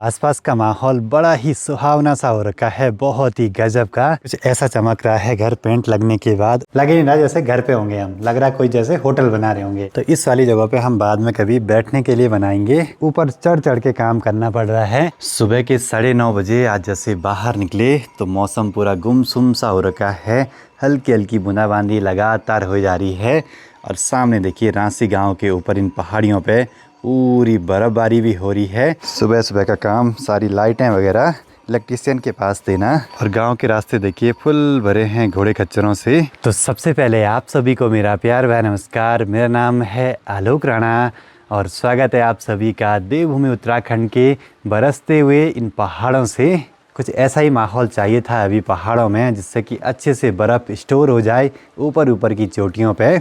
आसपास का माहौल बड़ा ही सुहावना सा हो रखा है, बहुत ही गजब का। कुछ ऐसा चमक रहा है घर पेंट लगने के बाद, लगे नहीं रहा जैसे घर पे होंगे हम, लग रहा कोई जैसे होटल बना रहे होंगे। तो इस वाली जगह पे हम बाद में कभी बैठने के लिए बनाएंगे। ऊपर चढ़ चढ़ के काम करना पड़ रहा है। सुबह के 9:30 बजे आज जैसे बाहर निकले तो मौसम पूरा गुमसुम सा हो रखा है। हल्की हल्की बूंदाबांदी लगातार हो जा रही है और सामने देखिए रांसी गाँव के ऊपर इन पहाड़ियों पे पूरी बर्फबारी भी हो रही है। सुबह सुबह का काम, सारी लाइटें वगैरह इलेक्ट्रिशियन के पास देना। और गांव के रास्ते देखिए फुल भरे हैं घोड़े खच्चरों से। तो सबसे पहले आप सभी को मेरा प्यार व नमस्कार। मेरा नाम है आलोक राणा और स्वागत है आप सभी का देवभूमि उत्तराखंड के बरसते हुए इन पहाड़ों से। कुछ ऐसा ही माहौल चाहिए था अभी पहाड़ों में, जिससे कि अच्छे से बर्फ़ स्टोर हो जाए ऊपर ऊपर की चोटियों पे।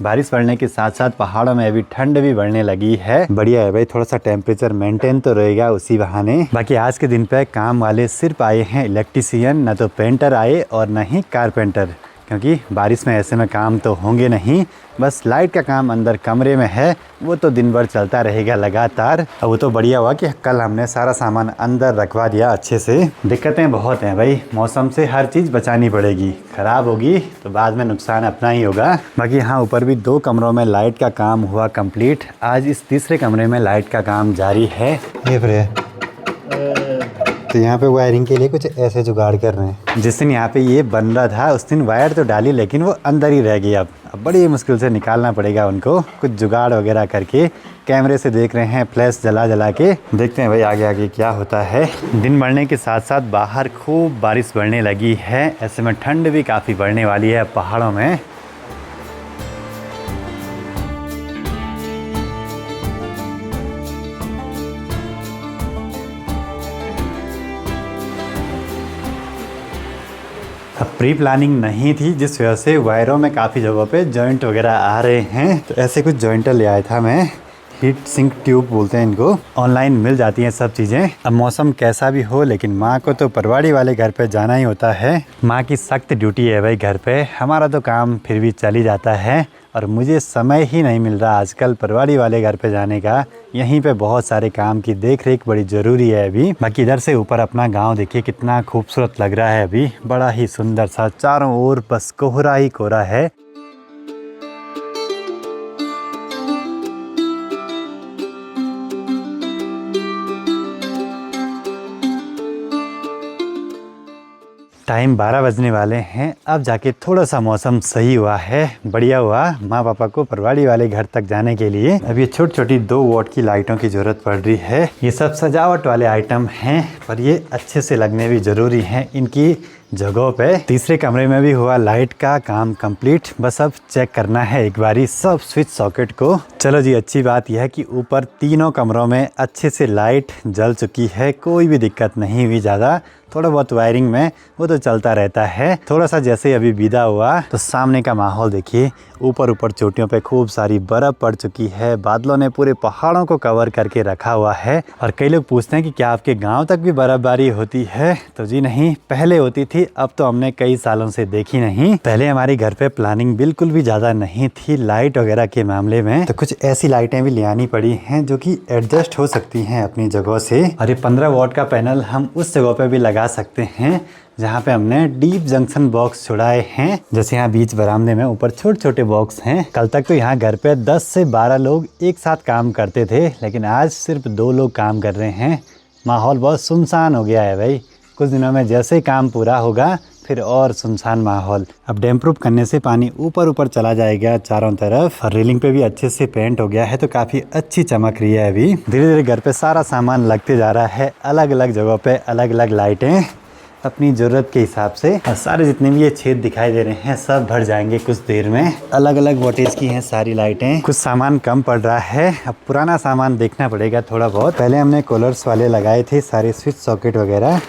बारिश पड़ने के साथ साथ पहाड़ों में अभी ठंड भी बढ़ने लगी है। बढ़िया है भाई, थोड़ा सा टेम्परेचर मेंटेन तो रहेगा उसी बहाने। बाकी आज के दिन पे काम वाले सिर्फ आए हैं इलेक्ट्रिशियन, ना तो पेंटर आए और ना ही कारपेंटर, क्योंकि बारिश में ऐसे में काम तो होंगे नहीं। बस लाइट का काम अंदर कमरे में है, वो तो दिन भर चलता रहेगा लगातार। अब वो तो बढ़िया हुआ कि कल हमने सारा सामान अंदर रखवा दिया अच्छे से। दिक्कतें बहुत हैं भाई, मौसम से हर चीज़ बचानी पड़ेगी। ख़राब होगी तो बाद में नुकसान अपना ही होगा। बाकी यहाँ ऊपर भी 2 कमरों में लाइट का काम हुआ कंप्लीट। आज इस तीसरे कमरे में लाइट का काम जारी है। तो यहाँ पे वायरिंग के लिए कुछ ऐसे जुगाड़ कर रहे हैं। जिस दिन यहाँ पे ये बन रहा था उस दिन वायर तो डाली, लेकिन वो अंदर ही रह गई। अब बड़ी मुश्किल से निकालना पड़ेगा उनको, कुछ जुगाड़ वगैरह करके। कैमरे से देख रहे हैं, फ्लैश जला जला के। देखते हैं भाई आगे आगे क्या होता है। दिन बढ़ने के साथ साथ बाहर खूब बारिश बढ़ने लगी है। ऐसे में ठंड भी काफ़ी बढ़ने वाली है पहाड़ों में। प्री प्लानिंग नहीं थी, जिस वजह से वायरों में काफ़ी जगहों पे जॉइंट वगैरह आ रहे हैं। तो ऐसे कुछ जॉइंटर ले आया था मैं। हीट सिंक ट्यूब बोलते हैं इनको। ऑनलाइन मिल जाती हैं सब चीज़ें। अब मौसम कैसा भी हो, लेकिन माँ को तो परवाड़ी वाले घर पे जाना ही होता है। माँ की सख्त ड्यूटी है भाई घर पे। हमारा तो काम फिर भी चल ही जाता है और मुझे समय ही नहीं मिल रहा आजकल परवाड़ी वाले घर पे जाने का। यहीं पे बहुत सारे काम की देख रेख बड़ी ज़रूरी है अभी। बाकी इधर से ऊपर अपना गांव देखिए कितना खूबसूरत लग रहा है अभी, बड़ा ही सुंदर सा। चारों ओर बस कोहरा ही कोहरा है। टाइम 12 बजने वाले हैं। अब जाके थोड़ा सा मौसम सही हुआ है। बढ़िया हुआ माँ पापा को परवाड़ी वाले घर तक जाने के लिए। अब ये छोटी छोटी 2 वॉट की लाइटों की ज़रूरत पड़ रही है। ये सब सजावट वाले आइटम हैं, पर ये अच्छे से लगने भी ज़रूरी हैं इनकी जगहों पे। तीसरे कमरे में भी हुआ लाइट का काम कंप्लीट। बस अब चेक करना है एक बारी सब स्विच सॉकेट को। चलो जी, अच्छी बात यह है कि ऊपर तीनों कमरों में अच्छे से लाइट जल चुकी है। कोई भी दिक्कत नहीं हुई ज़्यादा। थोड़ा बहुत वायरिंग में वो तो चलता रहता है। थोड़ा सा जैसे अभी विदा हुआ तो सामने का माहौल देखिए। ऊपर ऊपर चोटियों पे खूब सारी बर्फ़ पड़ चुकी है। बादलों ने पूरे पहाड़ों को कवर करके रखा हुआ है। और कई लोग पूछते हैं कि क्या आपके गांव तक भी बर्फबारी होती है? तो जी नहीं, पहले होती थी, अब तो हमने कई सालों से देखी नहीं। पहले हमारे घर पे प्लानिंग बिल्कुल भी ज़्यादा नहीं थी लाइट वगैरह के मामले में। तो कुछ ऐसी लाइटें भी ले आनी पड़ी हैं जो कि एडजस्ट हो सकती हैं अपनी जगह से। और ये 15 वॉट का पैनल हम उस जगह पे भी लगा सकते हैं जहाँ पे हमने डीप जंक्शन बॉक्स छुड़ाए हैं। जैसे यहाँ बीच बरामदे में ऊपर छोटे छोटे बॉक्स हैं। कल तक तो यहाँ घर पे 10 से 12 लोग एक साथ काम करते थे, लेकिन आज सिर्फ 2 लोग काम कर रहे हैं। माहौल बहुत सुनसान हो गया है भाई। कुछ दिनों में जैसे काम पूरा होगा फिर और सुनसान माहौल। अब डैम प्रूफ करने से पानी ऊपर ऊपर चला जाएगा चारों तरफ। और रेलिंग पे भी अच्छे से पेंट हो गया है, तो काफ़ी अच्छी चमक रही है अभी। धीरे धीरे घर पे सारा सामान लगते जा रहा है। अलग अलग जगहों पे अलग अलग लाइटें अपनी ज़रूरत के हिसाब से। और सारे जितने भी ये छेद दिखाई दे रहे हैं सब भर जाएंगे कुछ देर में। अलग अलग वोल्टेज की हैं सारी लाइटें। कुछ सामान कम पड़ रहा है, अब पुराना सामान देखना पड़ेगा थोड़ा बहुत। पहले हमने कूलर्स वाले लगाए थे सारे स्विच सॉकेट वगैरह,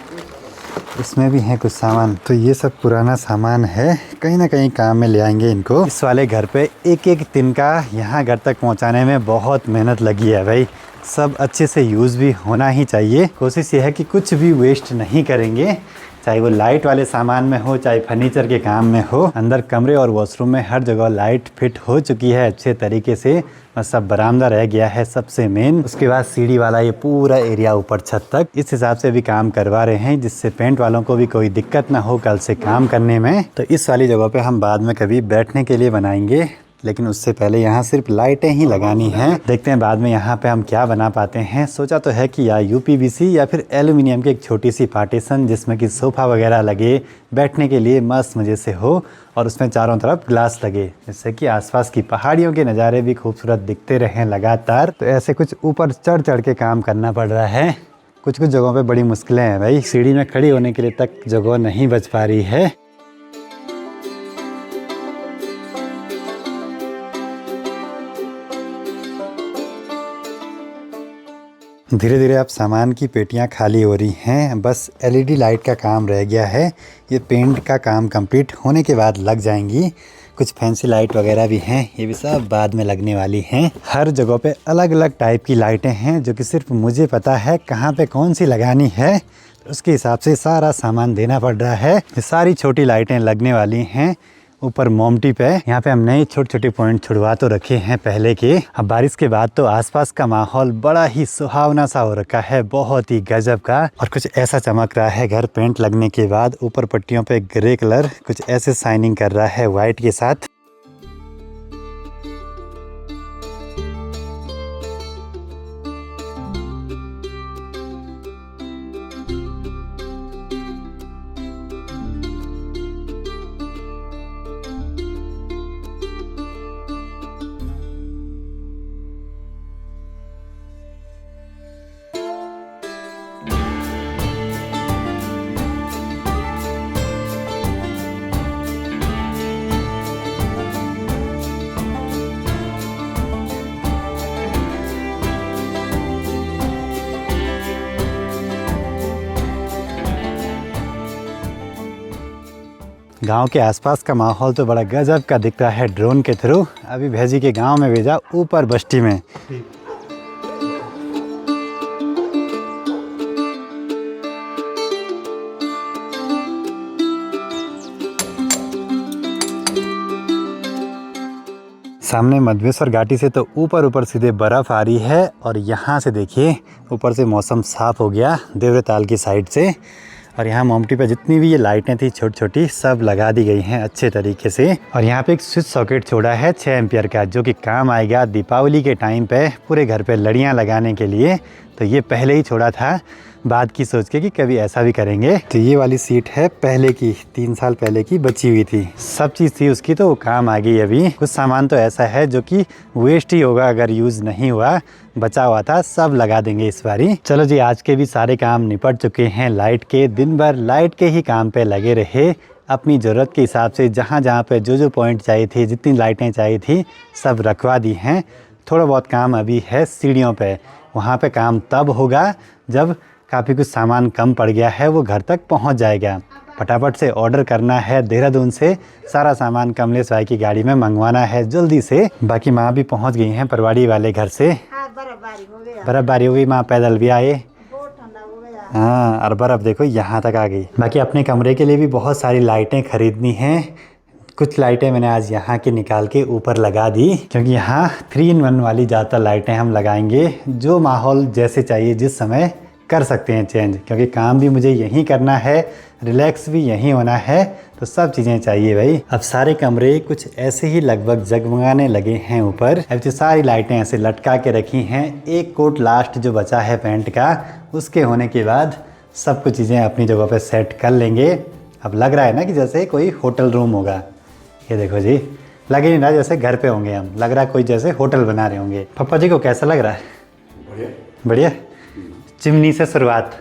इसमें भी है कुछ सामान। तो ये सब पुराना सामान है, कहीं ना कहीं काम में ले आएंगे इनको। इस वाले घर पे एक एक तिनका यहाँ घर तक पहुँचाने में बहुत मेहनत लगी है भाई। सब अच्छे से यूज़ भी होना ही चाहिए। कोशिश ये है कि कुछ भी वेस्ट नहीं करेंगे। चाहे वो लाइट वाले सामान में हो, चाहे फर्नीचर के काम में हो। अंदर कमरे और वॉशरूम में हर जगह लाइट फिट हो चुकी है अच्छे तरीके से। बस सब बरामदा रह गया है सबसे मेन। उसके बाद सीढ़ी वाला ये पूरा एरिया ऊपर छत तक इस हिसाब से भी काम करवा रहे हैं, जिससे पेंट वालों को भी कोई दिक्कत ना हो कल से काम करने में। तो इस वाली जगह पे हम बाद में कभी बैठने के लिए बनाएंगे, लेकिन उससे पहले यहाँ सिर्फ लाइटें ही लगानी हैं। देखते हैं बाद में यहाँ पे हम क्या बना पाते हैं। सोचा तो है कि या यूपीवीसी या फिर एल्युमिनियम की एक छोटी सी पार्टीशन, जिसमें कि सोफ़ा वगैरह लगे, बैठने के लिए मस्त मज़े से हो, और उसमें चारों तरफ ग्लास लगे, जिससे कि आसपास की पहाड़ियों के नज़ारे भी खूबसूरत दिखते रहें लगातार। तो ऐसे कुछ ऊपर चढ़ चढ़ के काम करना पड़ रहा है। कुछ कुछ जगहों पर बड़ी मुश्किलें हैं भाई, सीढ़ी में खड़ी होने के लिए तक जगह नहीं बच पा रही है। धीरे धीरे अब सामान की पेटियां खाली हो रही हैं, बस एलईडी लाइट का काम रह गया है। ये पेंट का काम कंप्लीट होने के बाद लग जाएंगी। कुछ फैंसी लाइट वगैरह भी हैं, ये भी सब बाद में लगने वाली हैं। हर जगह पे अलग अलग टाइप की लाइटें हैं, जो कि सिर्फ मुझे पता है कहाँ पे कौन सी लगानी है। तो उसके हिसाब से सारा सामान देना पड़ रहा है। ये सारी छोटी लाइटें लगने वाली हैं ऊपर मोमटी पे। यहाँ पे हमने छोटे छोटे पॉइंट छुड़वा तो रखे हैं पहले के। अब बारिश के बाद तो आसपास का माहौल बड़ा ही सुहावना सा हो रखा है, बहुत ही गजब का। और कुछ ऐसा चमक रहा है घर पेंट लगने के बाद। ऊपर पट्टियों पे ग्रे कलर कुछ ऐसे शाइनिंग कर रहा है वाइट के साथ। गांव के आसपास का माहौल तो बड़ा गजब का दिख रहा है ड्रोन के थ्रू। अभी भैजी के गांव में भेजा ऊपर बस्ती में। सामने मधवेश्वर घाटी से तो ऊपर सीधे बर्फ़ आ रही है, और यहाँ से देखिए ऊपर से मौसम साफ़ हो गया देवरताल की साइड से। और यहाँ मोमटी पे जितनी भी ये लाइटें थी छोटी छोटी सब लगा दी गई हैं अच्छे तरीके से। और यहाँ पे एक स्विच सॉकेट छोड़ा है 6 एम्पियर का, जो कि काम आएगा दीपावली के टाइम पे पूरे घर पे लड़ियाँ लगाने के लिए। तो ये पहले ही छोड़ा था, बाद की सोच के कि कभी ऐसा भी करेंगे। तो ये वाली सीट है पहले की, 3 साल पहले की बची हुई थी। सब चीज़ थी उसकी तो वो काम आ गई। अभी कुछ सामान तो ऐसा है जो कि वेस्ट ही होगा अगर यूज़ नहीं हुआ, बचा हुआ था, सब लगा देंगे इस बारी। चलो जी, आज के भी सारे काम निपट चुके हैं लाइट के। दिन भर लाइट के ही काम पे लगे रहे, अपनी ज़रूरत के हिसाब से जहाँ जहाँ पे जो पॉइंट चाहिए थी, जितनी लाइटें चाहिए थी, सब रखवा दी हैं। थोड़ा बहुत काम अभी है सीढ़ियों पे, वहाँ पे काम तब होगा जब काफ़ी कुछ सामान कम पड़ गया है, वो घर तक पहुँच जाएगा। फटाफट से ऑर्डर करना है देहरादून से, सारा सामान कमलेश भाई की गाड़ी में मंगवाना है जल्दी से। बाकी माँ भी पहुँच गई हैं परवाड़ी वाले घर से। बर्फबारी हो गई, माँ पैदल भी आए। हाँ, और बर्फ़ देखो यहाँ तक आ गई। बाकी अपने कमरे के लिए भी बहुत सारी लाइटें खरीदनी हैं। कुछ लाइटें मैंने आज यहाँ के निकाल के ऊपर लगा दी, क्योंकि यहाँ 3 in 1 वाली ज़्यादातर लाइटें हम लगाएंगे। जो माहौल जैसे चाहिए जिस समय कर सकते हैं चेंज, क्योंकि काम भी मुझे यहीं करना है, रिलैक्स भी यहीं होना है, तो सब चीज़ें चाहिए भाई। अब सारे कमरे कुछ ऐसे ही लगभग जगमगाने लगे हैं ऊपर। अब जो सारी लाइटें ऐसे लटका के रखी हैं, एक कोट लास्ट जो बचा है पेंट का, उसके होने के बाद सब कुछ चीज़ें अपनी जगह पे सेट कर लेंगे। अब लग रहा है ना कि जैसे कोई होटल रूम होगा। ये देखो जी, लग ही नहीं रहा जैसे घर पे होंगे हम, लग रहा है कोई जैसे होटल बना रहे होंगे। पप्पा जी को कैसा लग रहा है? बढ़िया बढ़िया। चिमनी से शुरुआत।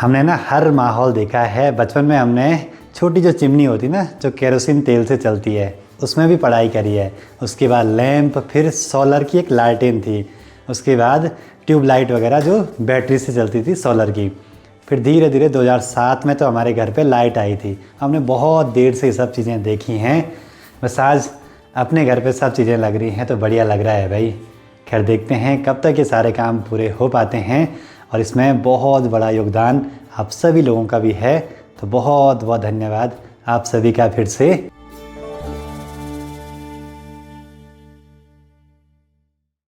हमने ना हर माहौल देखा है। बचपन में हमने छोटी जो चिमनी होती ना, जो केरोसिन तेल से चलती है, उसमें भी पढ़ाई करी है। उसके बाद लैंप, फिर सोलर की एक लालटेन थी, उसके बाद ट्यूबलाइट वगैरह जो बैटरी से चलती थी सोलर की। फिर धीरे धीरे 2007 में तो हमारे घर पे लाइट आई थी। हमने बहुत देर से ये सब चीज़ें देखी हैं। बस आज अपने घर पे सब चीज़ें लग रही हैं तो बढ़िया लग रहा है भाई। खैर देखते हैं कब तक ये सारे काम पूरे हो पाते हैं। और इसमें बहुत बड़ा योगदान आप सभी लोगों का भी है। तो बहुत बहुत धन्यवाद आप सभी का फिर से।